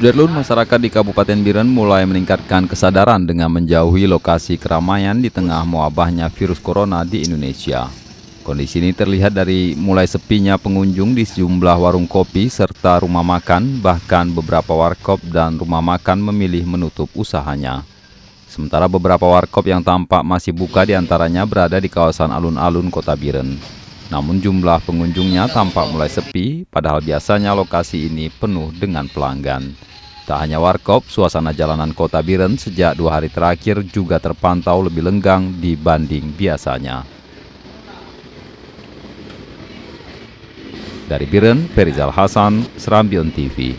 Sudarlun, masyarakat di Kabupaten Biren mulai meningkatkan kesadaran dengan menjauhi lokasi keramaian di tengah mewabahnya virus corona di Indonesia. Kondisi ini terlihat dari mulai sepinya pengunjung di sejumlah warung kopi serta rumah makan, bahkan beberapa warkop dan rumah makan memilih menutup usahanya. Sementara beberapa warkop yang tampak masih buka diantaranya berada di kawasan alun-alun Kota Biren. Namun jumlah pengunjungnya tampak mulai sepi, padahal biasanya lokasi ini penuh dengan pelanggan. Tak hanya warkop, suasana jalanan Kota Biren sejak 2 hari terakhir juga terpantau lebih lenggang dibanding biasanya. Dari Biren, Ferizal Hasan, Serambion TV.